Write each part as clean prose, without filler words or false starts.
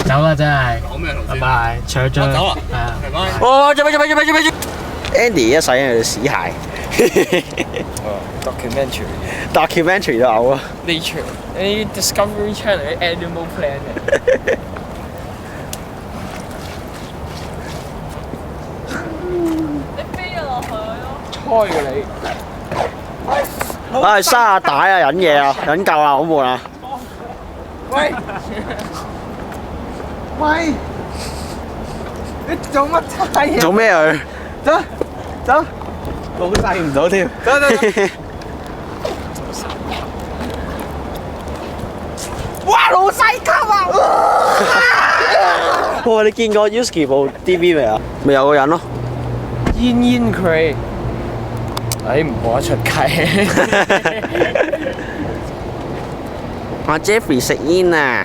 走啦真係。講咩頭先？拜拜，搶咗。我走啦。係啊。拜拜。哦，做咩？Andy 一洗佢對屎鞋，documentary 都嘔啊！ Nature，啲 Discovery Channel 啲 Animal Planet。你飛咗落去咯。猜嘅你。唉，沙下帶啊，忍嘢啊，忍夠啦，好悶啊！喂！喂！你做乜猜啊？做咩佢？走走老細唔到添。走走走！哇！老細級啊！哇！你見過 Yuski 部 DV 未啊？咪有個人咯。煙煙佢，唉唔播得出街。阿 Jeffrey 食煙啊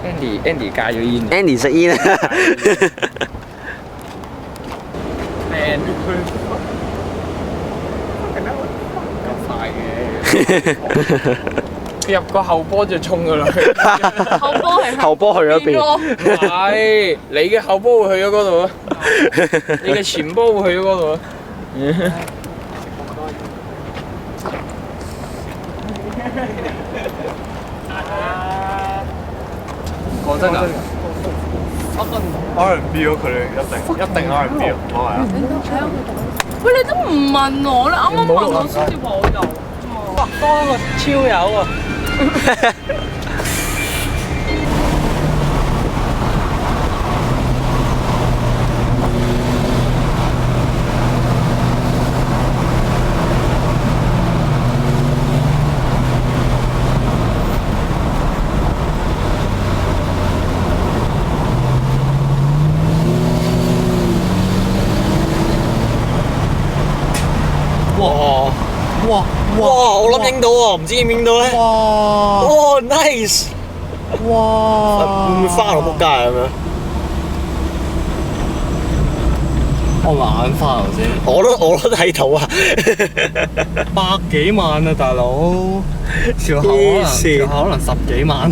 Andy 戒咗煙。 ，Andy 食煙啊。Man，咁快嘅。佢入個後波就衝㗎啦。後波係後波去咗邊？係你嘅後波會去咗嗰度啊，你嘅前波會去咗嗰度啊。講真㗎，R&B 咯，佢哋一定 R&B 咯，我係啊。喂，你都唔問我，你啱啱問我先至話我有。哇，多個超友啊！哇！我諗影到喎，唔知影唔影到咧？哇 ！Nice！ 哇！會唔會花落仆街咁樣？我眼花頭先。我都睇到啊100幾萬啊，大佬！條口可能10幾萬喎。